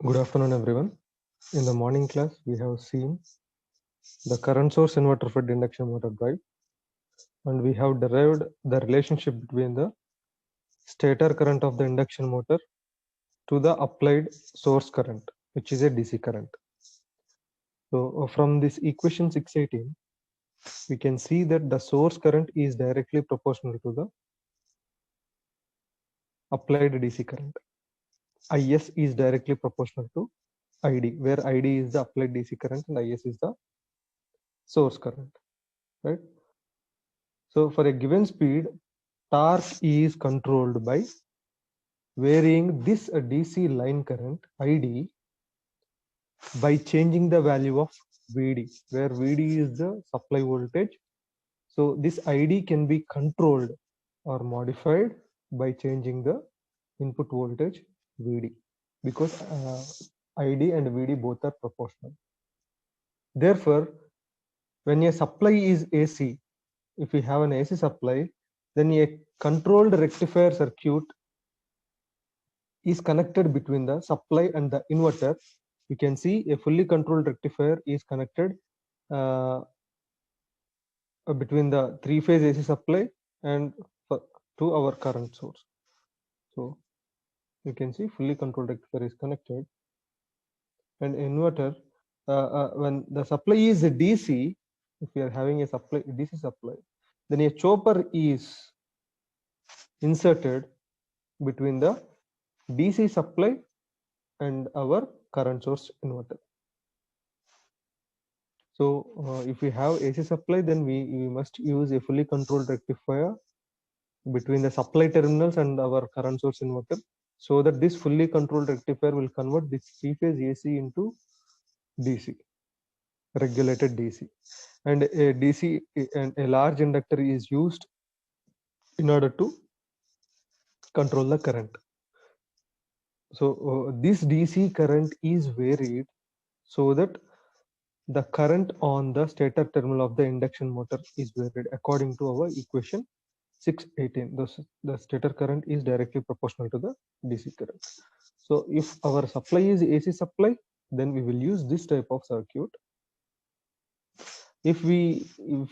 Good afternoon, everyone. In the morning class, we have seen the current source inverter fed induction motor drive, and we have derived the relationship between the stator current of the induction motor to the applied source current, which is a DC current. So, from this equation 618, we can see that the source current is directly proportional to the applied DC current. IS is directly proportional to ID, where ID is the applied DC current and IS is the source current, right? So for a given speed, torque is controlled by varying this DC line current ID by changing the value of VD, where VD is the supply voltage. So this ID can be controlled or modified by changing the input voltage VD, because ID and VD both are proportional. Therefore, when a supply is AC, if we have an AC supply, then a controlled rectifier circuit is connected between the supply and the inverter. You can see a fully controlled rectifier is connected uh, between the three-phase AC supply and to our current source. So you can see fully controlled rectifier is connected, and inverter, when the supply is a DC, if we are having a supply DC supply, then a chopper is inserted between the DC supply and our current source inverter. So if we have AC supply, then we must use a fully controlled rectifier between the supply terminals and our current source inverter, so that this fully controlled rectifier will convert this three-phase AC into DC, regulated DC. And a DC and a large inductor is used in order to control the current. So this DC current is varied so that the current on the stator terminal of the induction motor is varied according to our equation 618. The stator current is directly proportional to the DC current. So if our supply is AC supply, then we will use this type of circuit. If we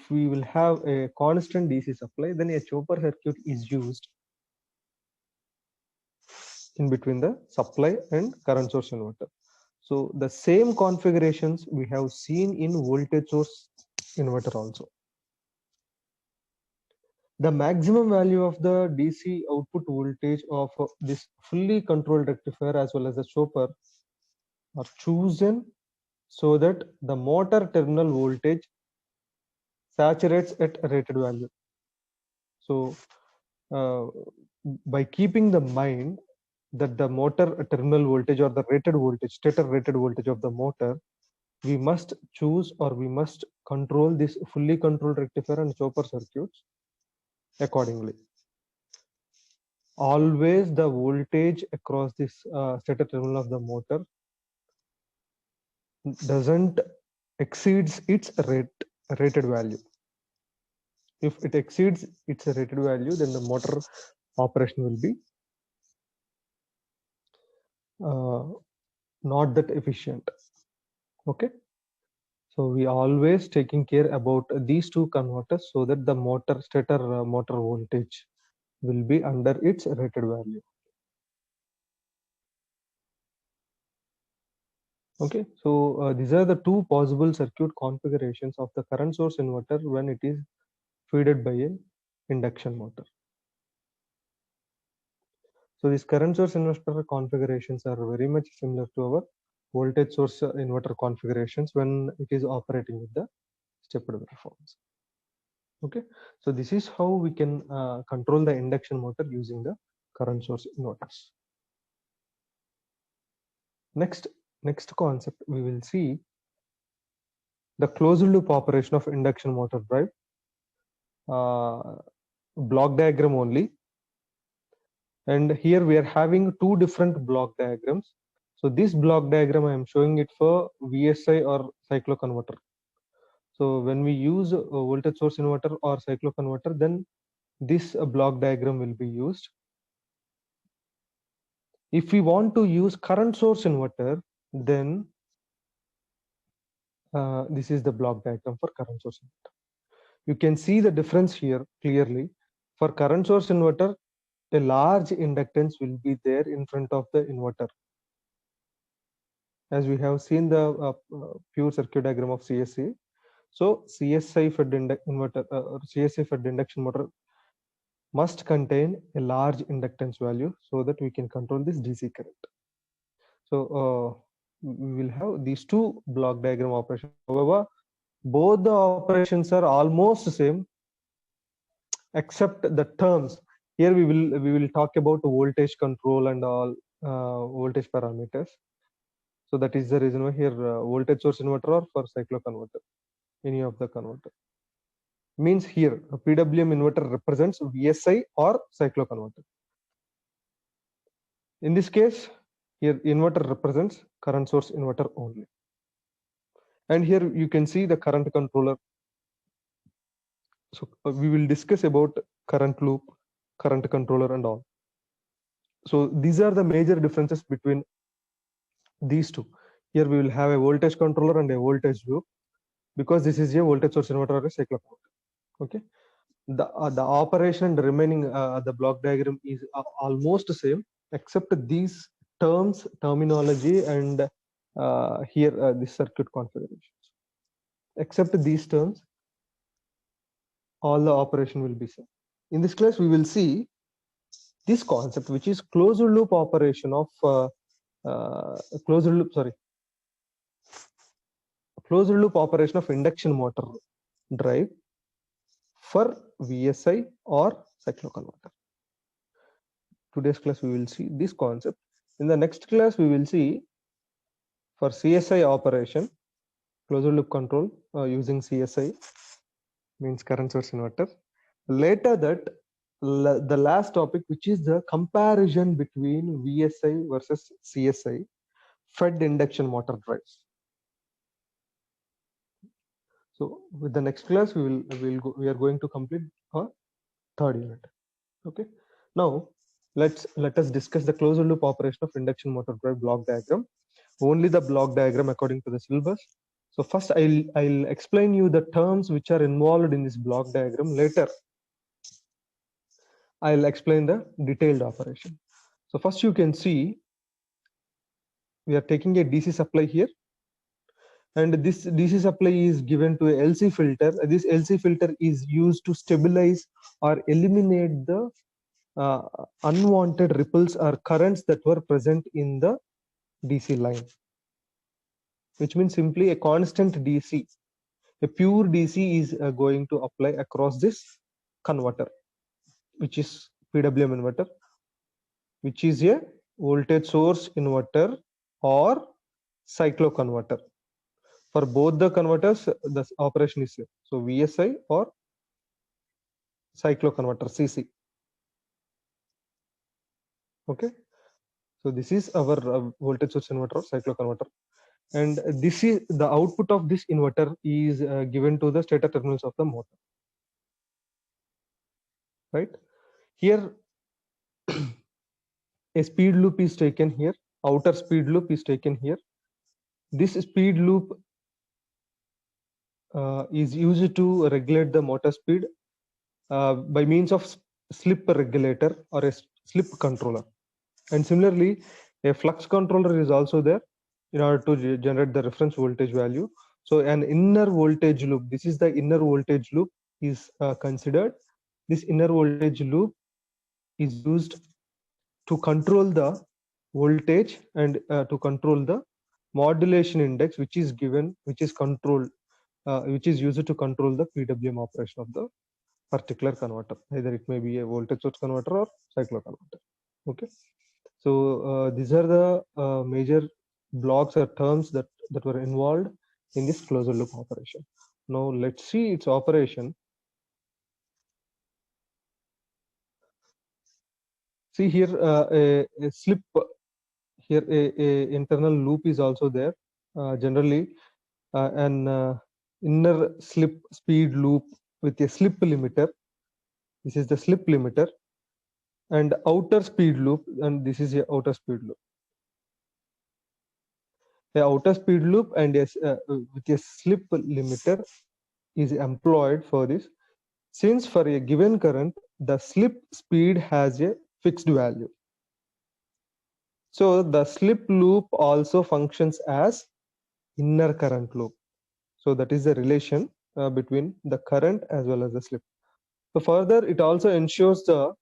will have a constant DC supply, then a chopper circuit is used in between the supply and current source inverter. So the same configurations we have seen in voltage source inverter also. The maximum value of the DC output voltage of this fully controlled rectifier as well as the chopper are chosen so that the motor terminal voltage saturates at a rated value. So by keeping the mind that the motor terminal voltage or the rated voltage, stator rated voltage of the motor, we must choose or we must control this fully controlled rectifier and chopper circuits accordingly. Always the voltage across this stator terminal of the motor doesn't exceeds its rated value. If it exceeds its rated value, then the motor operation will be not that efficient. Okay, so we always taking care about these two converters so that the motor stator motor voltage will be under its rated value. Okay, so these are the two possible circuit configurations of the current source inverter when it is fed by an induction motor. So these current source inverter configurations are very much similar to our voltage source inverter configurations when it is operating with the stepped waveforms. Okay, so this is how we can control the induction motor using the current source inverters. Next concept we will see the closed loop operation of induction motor drive. Block diagram only, and here we are having two different block diagrams. So this block diagram I am showing it for VSI or cycloconverter. So when we use a voltage source inverter or cycloconverter, then this block diagram will be used. If we want to use current source inverter, then this is the block diagram for current source inverter. You can see the difference here clearly. For current source inverter, a large inductance will be there in front of the inverter. As we have seen the pure circuit diagram of CSC. So CSI fed inverter, CSI fed induction motor must contain a large inductance value so that we can control this DC current. So we will have these two block diagram operations. However, both the operations are almost the same, except the terms. Here we will talk about voltage control and all voltage parameters. So that is the reason why here voltage source inverter or for cycloconverter, any of the converter. Means here a PWM inverter represents VSI or cycloconverter. In this case, here inverter represents current source inverter only. And here you can see the current controller. So we will discuss about current loop, current controller and all. So these are the major differences between these two. Here we will have a voltage controller and a voltage loop, because this is a voltage source inverter or a cycloconverter. Okay. The operation and the remaining the block diagram is almost the same, except these terms, terminology, and here the circuit configurations. Except these terms, all the operation will be same. In this class, we will see this concept, which is closed loop operation of closed loop operation of induction motor drive for VSI or cycloconverter. Today's class we will see this concept. In the next class we will see for CSI operation, closed loop control using CSI, means current source inverter. Later that the last topic, which is the comparison between VSI versus CSI fed induction motor drives. So with the next class we are going to complete our third unit. Okay. Now let us discuss the closed loop operation of induction motor drive block diagram. Only the block diagram according to the syllabus. So first I'll explain you the terms which are involved in this block diagram. Later I'll explain the detailed operation. So first you can see we are taking a DC supply here, and this DC supply is given to a LC filter. This LC filter is used to stabilize or eliminate the unwanted ripples or currents that were present in the DC line, which means simply a constant DC. A pure DC is going to apply across this converter, which is PWM inverter, which is a voltage source inverter or cycloconverter. For both the converters, the operation is same. So VSI or cycloconverter, CC. Okay. So this is our voltage source inverter or cycloconverter. And this is the output of this inverter is given to the stator terminals of the motor. Right. Here a speed loop is taken here. Outer speed loop is taken here. This speed loop is used to regulate the motor speed by means of slip regulator or a slip controller. And similarly, a flux controller is also there in order to generate the reference voltage value. So an inner voltage loop, this is the inner voltage loop is considered. This inner voltage loop is used to control the voltage and to control the modulation index, which is given, which is controlled, which is used to control the PWM operation of the particular converter. Either it may be a voltage source converter or cycloconverter. Okay. So these are the major blocks or terms that were involved in this closed loop operation. Now let's see its operation. See here a slip, here a internal loop is also there. Generally an inner slip speed loop with a slip limiter. This is the slip limiter. and outer speed loop, and this is a outer speed loop. The outer speed loop and with a slip limiter is employed for this, since for a given current the slip speed has a fixed value. So the slip loop also functions as inner current loop. So that is the relation between the current as well as the slip. So further, it also ensures the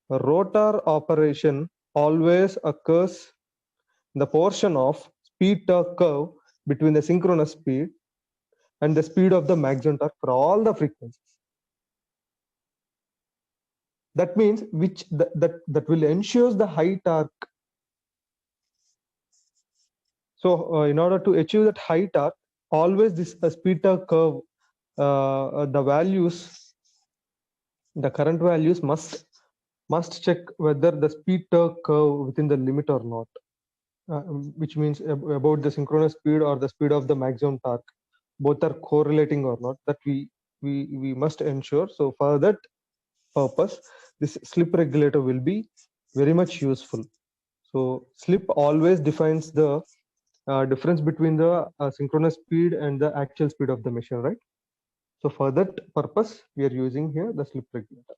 rotor operation always occurs the portion of speed torque curve between the synchronous speed and the speed of the maximum torque for all the frequencies. That means that will ensure the high torque. So in order to achieve that high torque, always this speed torque curve, the values, the current values must check whether the speed torque curve within the limit or not, which means about the synchronous speed or the speed of the maximum torque, both are correlating or not, that we must ensure. So for that purpose, this slip regulator will be very much useful. So slip always defines the difference between the synchronous speed and the actual speed of the machine, right? So for that purpose, we are using here the slip regulator.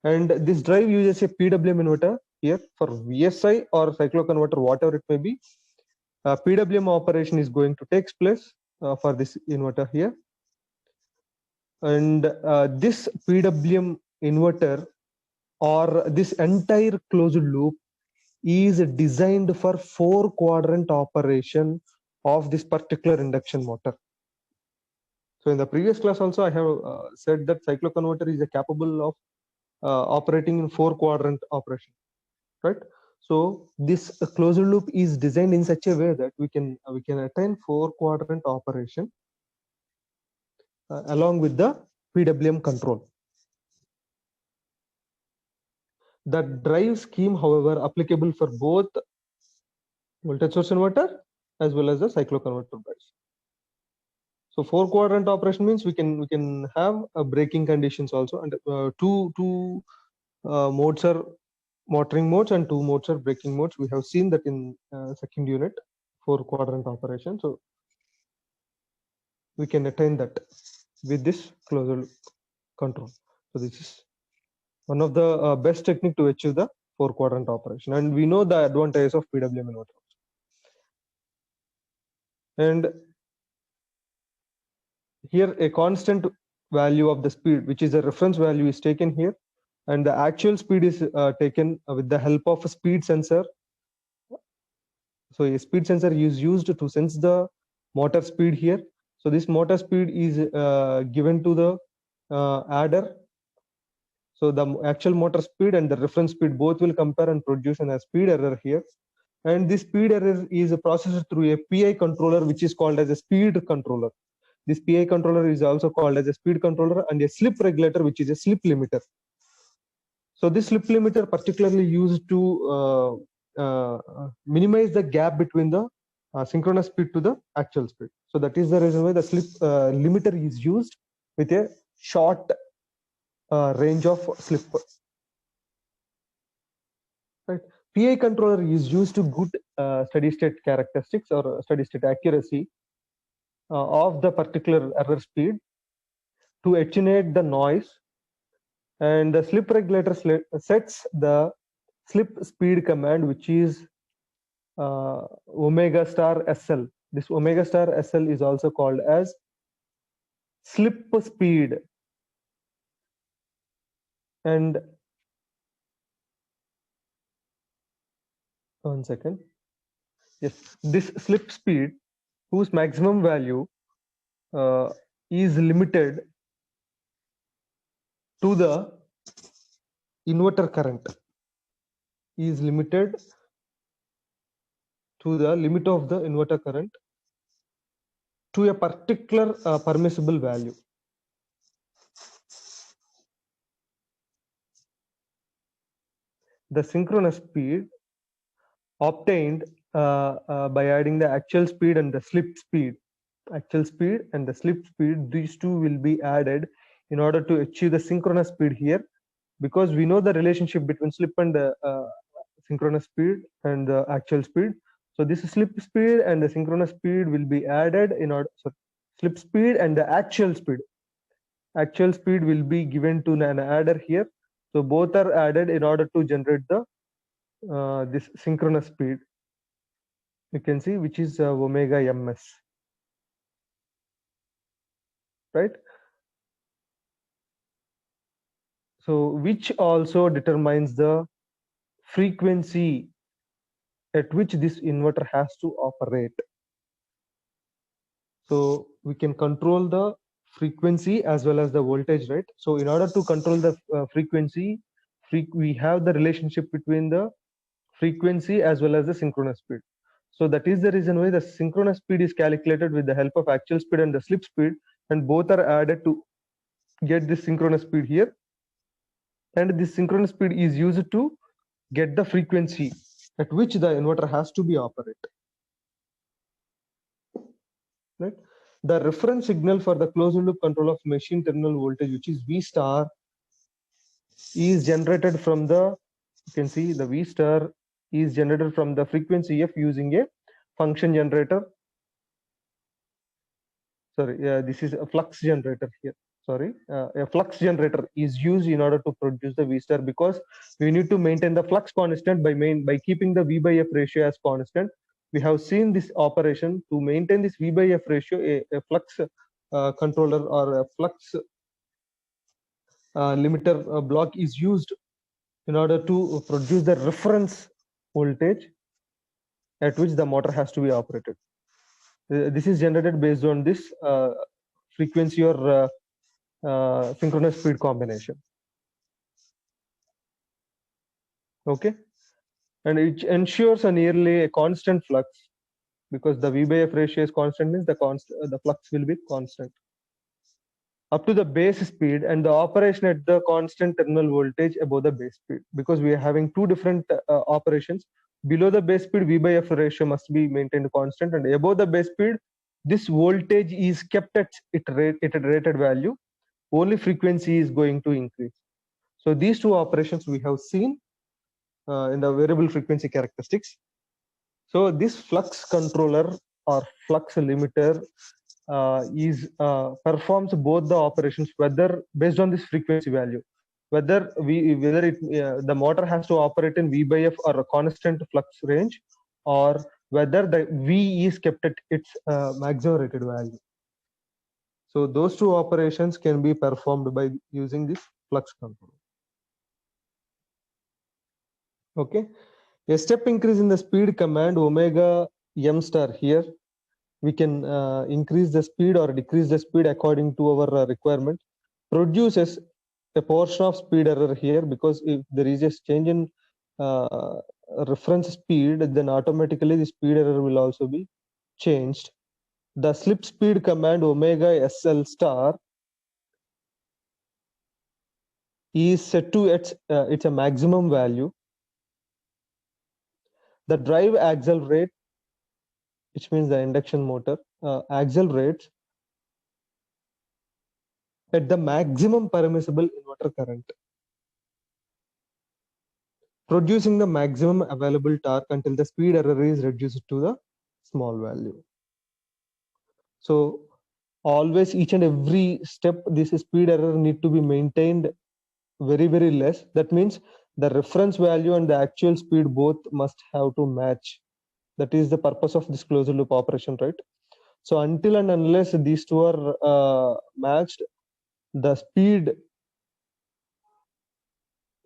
And this drive uses a PWM inverter here for VSI or cycloconverter, whatever it may be. PWM operation is going to take place for this inverter here. And this PWM inverter or this entire closed loop is designed for 4-quadrant operation of this particular induction motor. So in the previous class also I have said that cycloconverter is capable of operating in 4-quadrant operation, right? So this closed loop is designed in such a way that we can attain 4-quadrant operation along with the PWM control. The drive scheme, however, applicable for both voltage source inverter as well as the cycloconverter drives. So 4-quadrant operation means we can have braking conditions also, and two modes are motoring modes and 2 modes are braking modes. We have seen that in second unit, 4-quadrant operation. So we can attain that with this closed loop control. So this is one of the best technique to achieve the 4-quadrant operation, and we know the advantages of PWM inverter. And here a constant value of the speed, which is a reference value, is taken here, and the actual speed is taken with the help of a speed sensor. So a speed sensor is used to sense the motor speed here. So this motor speed is given to the adder. So the actual motor speed and the reference speed both will compare and produce a speed error here. And this speed error is processed through a PI controller, which is called as a speed controller. This PI controller is also called as a speed controller, and a slip regulator, which is a slip limiter. So this slip limiter particularly used to minimize the gap between the synchronous speed to the actual speed. So that is the reason why the slip limiter is used with a short range of slip. Right. PI controller is used to good steady state characteristics or steady state accuracy of the particular error speed to attenuate the noise, and the slip regulator sets the slip speed command, which is omega star SL. This omega star SL is also called as slip speed. And one second. Yes, this slip speed, whose maximum value is limited to the inverter current, is limited to the limit of the inverter current to a particular permissible value. The synchronous speed obtained by adding the actual speed and the slip speed. Actual speed and the slip speed, these two will be added in order to achieve the synchronous speed here, because we know the relationship between slip and synchronous speed and the actual speed. So this slip speed and the synchronous speed will be added in order. So slip speed and the actual speed will be given to an adder here. So both are added in order to generate the this synchronous speed. You can see which is omega ms, right? So which also determines the frequency at which this inverter has to operate. So we can control the frequency as well as the voltage, right? So in order to control the frequency, we have the relationship between the frequency as well as the synchronous speed. So that is the reason why the synchronous speed is calculated with the help of actual speed and the slip speed, and both are added to get this synchronous speed here. And this synchronous speed is used to get the frequency at which the inverter has to be operated, right? The reference signal for the closed loop control of machine terminal voltage, which is V star, is generated from the, you can see the V star is generated from the frequency F using a function generator. Sorry, this is a flux generator here. Sorry, a flux generator is used in order to produce the V star, because we need to maintain the flux constant by keeping the V by F ratio as constant. We have seen this operation to maintain this V by F ratio. A flux controller or a flux limiter block is used in order to produce the reference voltage at which the motor has to be operated. This is generated based on this frequency or synchronous speed combination. Okay, and it ensures a nearly a constant flux, because the V by F ratio is constant, means the flux will be constant up to the base speed, and the operation at the constant terminal voltage above the base speed, because we are having two different operations. Below the base speed, V by F ratio must be maintained constant, and above the base speed, this voltage is kept at its rated value. Only frequency is going to increase. So these two operations we have seen in the variable frequency characteristics. So this flux controller or flux limiter performs both the operations, whether based on this frequency value, whether the motor has to operate in V by F or a constant flux range, or whether the V is kept at its maximum rated value. So those two operations can be performed by using this flux controller. Okay, a step increase in the speed command omega m star here. We can increase the speed or decrease the speed according to our requirement. Produces a portion of speed error here, because if there is a change in reference speed, then automatically the speed error will also be changed. The slip speed command omega SL star is set to its a maximum value. The drive accelerate, which means the induction motor accelerates at the maximum permissible inverter current, producing the maximum available torque until the speed error is reduced to the small value. So always, each and every step, this speed error need to be maintained very, very less. That means the reference value and the actual speed both must have to match. That is the purpose of this closed loop operation, right? So until and unless these two are matched, the speed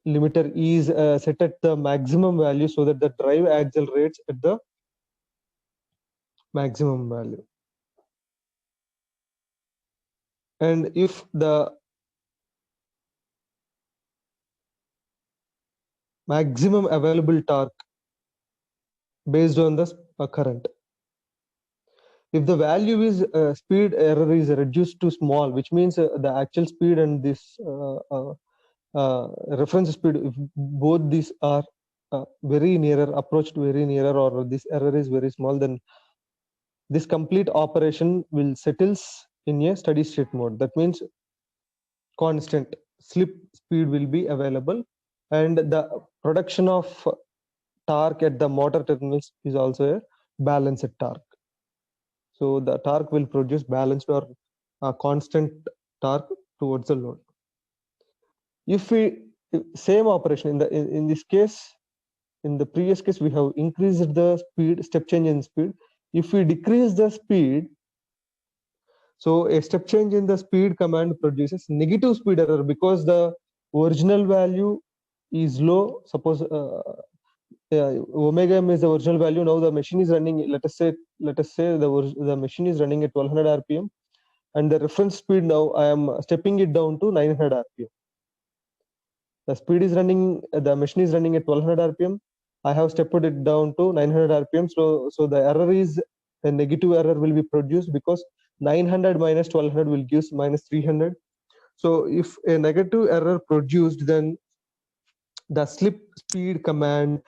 limiter is set at the maximum value, so that the drive accelerates at the maximum value. And if the maximum available torque based on the current, if the value is speed error is reduced to small, which means the actual speed and this reference speed, if both these are very nearer, approached very nearer, or this error is very small, then this complete operation will settles in a steady state mode. That means constant. slip speed will be available, and the production of torque at the motor terminals is also a balanced torque. So the torque will produce balanced or constant torque towards the load. If we same operation in this case, in the previous case we have increased the speed, step change in speed. If we decrease the speed, so a step change in the speed command produces negative speed error because the original value is low. Suppose omega m is the original value. Now the machine is running. Let us say the machine is running at 1200 rpm, and the reference speed now I am stepping it down to 900 rpm. The speed is running. The machine is running at 1200 rpm. I have stepped it down to 900 rpm. So the error is a negative error will be produced because 900 minus 1200 will give minus 300. So if a negative error produced, then the slip speed command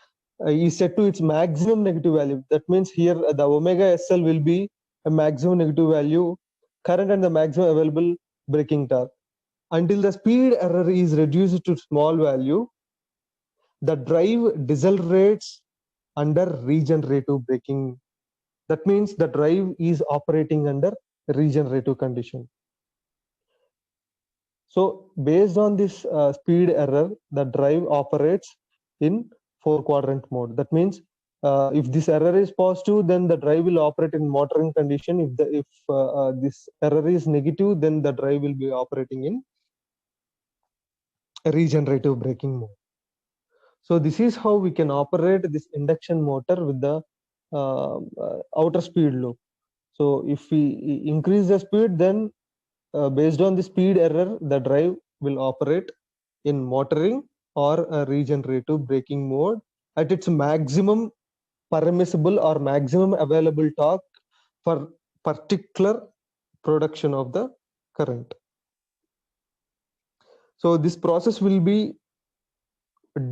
is set to its maximum negative value. That means here the omega SL will be a maximum negative value, current and the maximum available braking torque. Until the speed error is reduced to small value, the drive decelerates under regenerative braking. That means the drive is operating under regenerative condition. So based on this speed error, the drive operates in 4-quadrant mode. That means if this error is positive, then the drive will operate in motoring condition. If this error is negative, then the drive will be operating in regenerative braking mode. So this is how we can operate this induction motor with the outer speed loop. So if we increase the speed, then based on the speed error, the drive will operate in motoring or a regenerative braking mode at its maximum permissible or maximum available torque for particular production of the current. So this process will be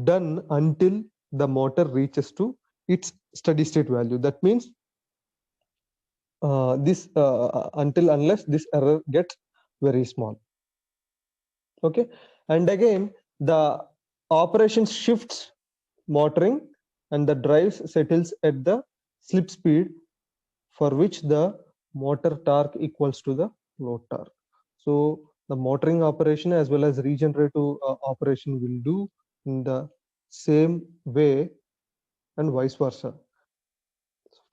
done until the motor reaches to its steady state value. That means unless this error gets very small. Okay, and again the operation shifts motoring and the drive settles at the slip speed for which the motor torque equals to the load torque. So the motoring operation as well as regenerative operation will do in the same way and vice versa.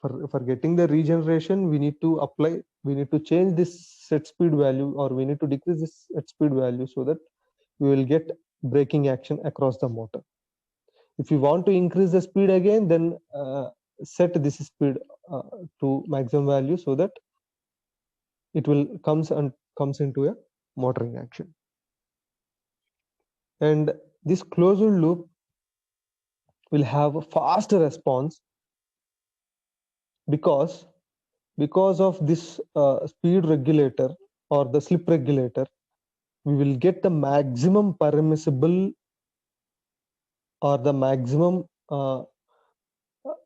For getting the regeneration, we need to change this set speed value, or we need to decrease this set speed value so that we will get braking action across the motor. If you want to increase the speed again, then set this speed to maximum value so that it will comes into a motoring action. And this closed loop will have a faster response because of this speed regulator or the slip regulator. We will get the maximum permissible or the maximum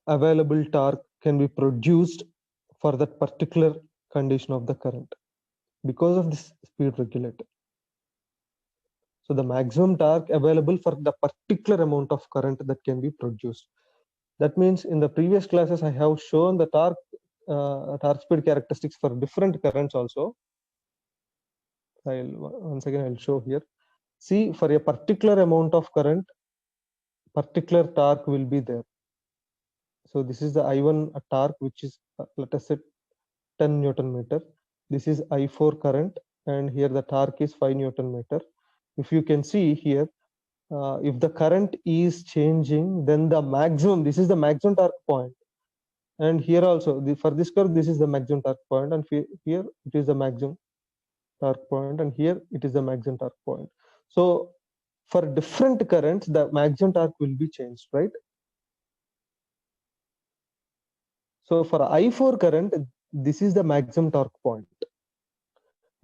available torque can be produced for that particular condition of the current because of this speed regulator. So the maximum torque available for the particular amount of current that can be produced. That means in the previous classes I have shown the torque speed characteristics for different currents also. Once again I'll show here. See, for a particular amount of current, particular torque will be there. So this is the I1 torque, which is let us say 10 Newton meter. This is I4 current, and here the torque is 5 Newton meter. If you can see here, if the current is changing, then the maximum, this is the maximum torque point. And here also, for this curve, this is the maximum torque point, and here it is the maximum torque point, and here it is the maximum torque point. So for different currents, the maximum torque will be changed, right? So for I4 current, this is the maximum torque point.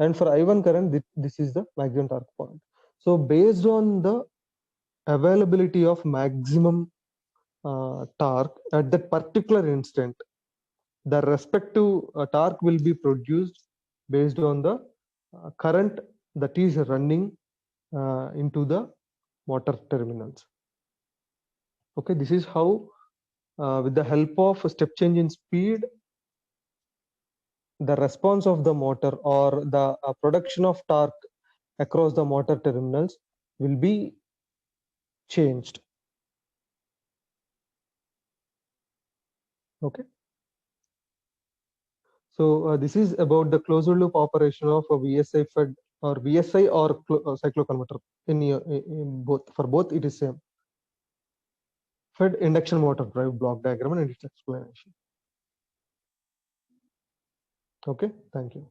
And for I1 current, this is the maximum torque point. So based on the availability of maximum torque at that particular instant, the respective torque will be produced based on the current that is running into the motor terminals. Okay, this is how with the help of a step change in speed, the response of the motor or the production of torque across the motor terminals will be changed. Okay. So this is about the closed loop operation of a VSI fed or VSI or cycloconverter. In both, for both it is same. Fed induction motor drive block diagram and its explanation. Okay, thank you.